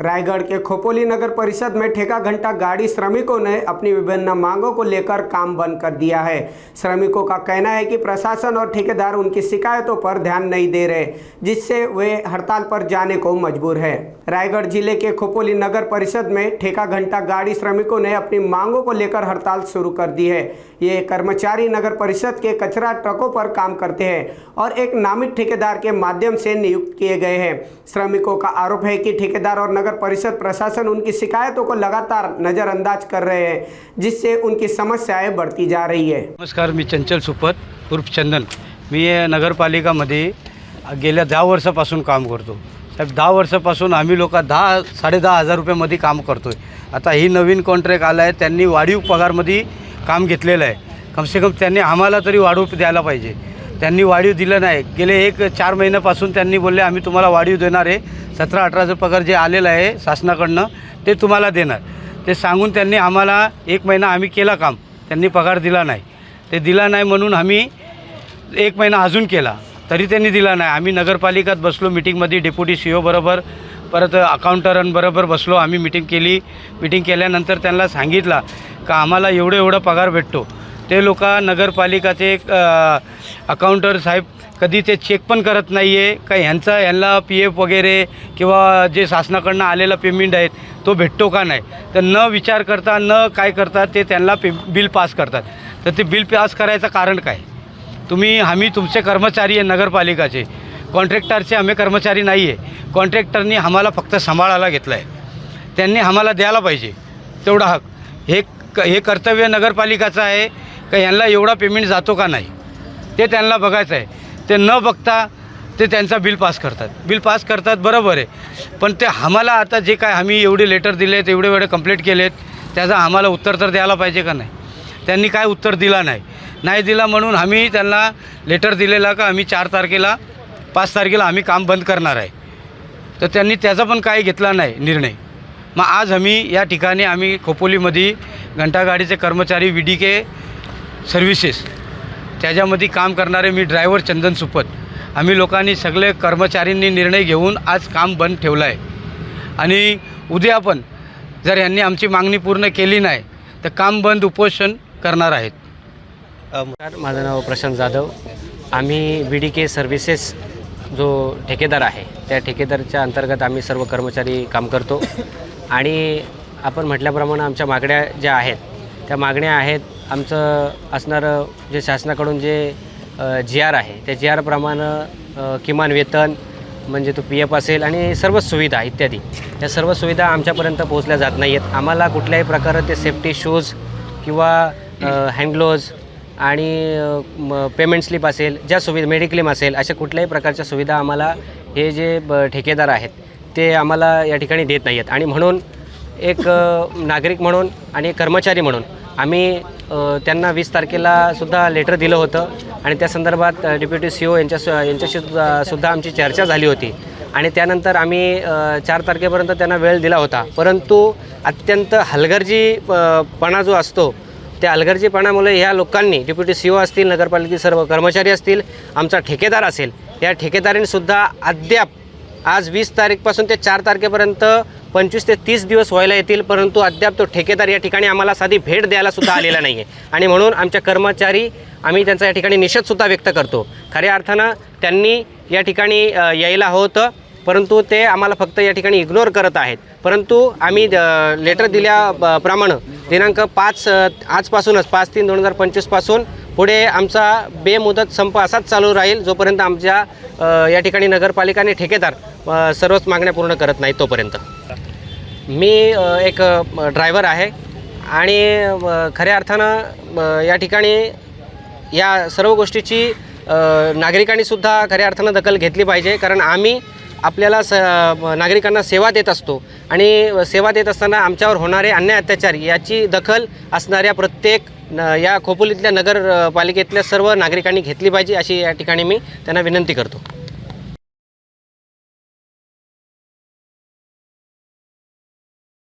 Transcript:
रायगढ़ के खोपोली नगर परिषद में ठेका घंटा गाड़ी श्रमिकों ने अपनी विभिन्न मांगों को लेकर काम बंद कर दिया है। श्रमिकों का कहना है कि प्रशासन और ठेकेदार उनकी शिकायतों पर ध्यान नहीं दे रहे, जिससे वे हड़ताल पर जाने को मजबूर है। रायगढ़ जिले के खोपोली नगर परिषद में ठेका घंटा गाड़ी श्रमिकों ने अपनी मांगों को लेकर हड़ताल शुरू कर दी है। ये कर्मचारी नगर परिषद के कचरा ट्रकों पर काम करते हैं और एक नामित ठेकेदार के माध्यम से नियुक्त किए गए हैं। श्रमिकों का आरोप है कि ठेकेदार और नगर परिषद प्रशासन उनकी शिकायतों को लगातार नज़रअंदाज कर रहे हैं, जिससे उनकी समस्याएं बढ़ती जा रही है। नमस्कार, मी चंचल सुपत उर्फ चंदन। मी नगरपालिकामध्ये गेल्या 10 वर्षापासून काम करतो। साहेब 10 वर्षापासून आम्ही लोक 10-10.5 रुपयामध्ये काम करतो आहे। आता ही नवीन कॉन्ट्रॅक्ट आला आहे, त्यांनी वाढीव पगारमध्ये काम घेतलेलं आहे। कमसे कम त्यांनी आम्हाला तरी वाढीव द्यायला पाहिजे। त्यांनी वाढीव दिलं नाही। गेले 1-4 महिन्यापासून त्यांनी बोलले आम्ही तुम्हाला वाढीव देणार आहे, 17-18चा पगार जे आलेला आहे शासनाकडनं ते तुम्हाला देणार, ते सांगून त्यांनी आम्हाला 1 महिना आम्ही केला काम, त्यांनी पगार दिला नाही। ते दिला नाही म्हणून आम्ही 1 महिना अजून केला, तरी त्यांनी दिला नाही। आम्ही नगरपालिकात बसलो मीटिंगमध्ये, डेप्युटी CEO बरोबर, परत अकाउंटंटबरोबर बसलो, आम्ही मीटिंग केली। मीटिंग केल्यानंतर त्यांना सांगितलं का आम्हाला एवढा पगार भेटतो। ते लोक नगरपालिकाचे अकाउंटर साहेब कधी ते चेक पण करत नाही आहे का यांना PF वगैरे किंवा जे शासनाकडनं आलेला पेमेंट आहे तो भेटतो का नाही, तर न विचार करता न काय करतात ते त्यांना बिल पास करतात। तर ते बिल पास करायचं कारण काय? आम्ही तुमचे कर्मचारी आहे नगरपालिकाचे, कॉन्ट्रॅक्टरचे आम्ही कर्मचारी नाही आहे। कॉन्ट्रॅक्टरनी आम्हाला फक्त सांभाळायला घेतलं आहे, त्यांनी आम्हाला द्यायला पाहिजे तेवढा हक। हे कर्तव्य नगरपालिकाचं आहे का यांना एवढा पेमेंट जातो का नाही ते त्यांना बघायचं आहे। ते न बघता ते त्यांचा बिल पास करतात बरोबर आहे, पण ते आम्हाला आता जे काय आम्ही एवढे लेटर दिलेत, एवढे कंप्लीट केलेत, त्याचा आम्हाला उत्तर तर द्यायला पाहिजे का नाही? त्यांनी काय उत्तर दिला नाही दिला म्हणून आम्ही त्यांना लेटर दिलेला का आम्ही 5 तारखेला आम्ही काम बंद करणार आहे, तर त्यांनी त्याचा पण काय घेतला नाही निर्णय। मग आज आम्ही या ठिकाणी आम्ही खोपोलीमध्ये घंटागाडीचे कर्मचारी VDK सर्व्हिसेस त्याच्यामध्ये काम करणारे मी ड्रायव्हर चंदन सुपत, आम्ही लोकांनी सगळे कर्मचाऱ्यांनी निर्णय घेऊन आज काम बंद ठेवलं आहे। आणि उद्या पण जर यांनी आमची मागणी पूर्ण केली नाही तर काम बंद उपोषण करणार आहेत। माझं नाव प्रशांत जाधव। आम्ही VDK सर्व्हिसेस जो ठेकेदार आहे त्या ठेकेदारच्या अंतर्गत आम्ही सर्व कर्मचारी काम करतो। आणि आपण म्हटल्याप्रमाणे आमच्या मागण्या ज्या आहेत त्या मागण्या आहेत, आमचं असणारं जे शासनाकडून जे GR आहे त्या GR प्रमाणे किमान वेतन म्हणजे तो PF असेल आणि सर्व सुविधा इत्यादी, त्या सर्व सुविधा आमच्यापर्यंत पोहोचल्या जात नाही आहेत। आम्हाला कुठल्याही प्रकारे ते सेफ्टी शूज किंवा हँडग्लोव्ज आणि पेमेंट स्लिप असेल, ज्या सुविधा मेडिक्लेम असेल, अशा कुठल्याही प्रकारच्या सुविधा आम्हाला हे जे ठेकेदार आहेत ते आम्हाला या ठिकाणी देत नाही आहेत। आणि म्हणून एक नागरिक म्हणून आणि कर्मचारी म्हणून आम्ही त्यांना 20 तारखेला सुद्धा लेटर दिलं होतं आणि त्या संदर्भात डेप्युटी CEO यांच्याशी सुद्धा आमची चर्चा झाली होती। आणि त्यानंतर आम्ही 4 तारखेपर्यंत त्यांना वेळ दिला होता, परंतु अत्यंत हलगर्जीपणा जो असतो त्या हलगर्जीपणामुळे ह्या लोकांनी, डेप्युटी CEO असतील, नगरपालिकेचे सर्व कर्मचारी असतील, आमचा ठेकेदार असेल, या ठेकेदारांनीसुद्धा अद्याप आज 20 तारीखपासून ते 4 तारखेपर्यंत 25 ते 30 दिवस व्हायला येतील, परंतु अद्याप तो ठेकेदार या ठिकाणी आम्हाला साधी भेट द्यायला सुद्धा आलेला नाही आहे। आणि म्हणून आमच्या कर्मचारी आम्ही त्यांचा या ठिकाणी निषेधसुद्धा व्यक्त करतो। खऱ्या अर्थानं त्यांनी या ठिकाणी यायला हवं होतं, परंतु ते आम्हाला फक्त या ठिकाणी इग्नोर करत आहेत। परंतु आम्ही लेटर दिल्याप्रमाणे दिनांक 5 आजपासूनच 5/3/2025 पासून पुढे आमचा बेमुदत संप असाच चालू राहील, जोपर्यंत आमच्या या ठिकाणी नगरपालिका आणि ठेकेदार सर्वच मागण्या पूर्ण करत नाहीत तोपर्यंत। मी एक ड्रायव्हर आहे आणि खऱ्या अर्थानं या ठिकाणी या सर्व गोष्टीची नागरिकांनीसुद्धा खऱ्या अर्थानं दखल घेतली पाहिजे, कारण आम्ही आपल्याला नागरिकांना सेवा देत असतो आणि सेवा देत असताना आमच्यावर होणारे अन्याय अत्याचार याची दखल असणाऱ्या प्रत्येक या खोपोलीतल्या नगरपालिकेतल्या सर्व नागरिकांनी घेतली पाहिजे, अशी या ठिकाणी मी त्यांना विनंती करतो।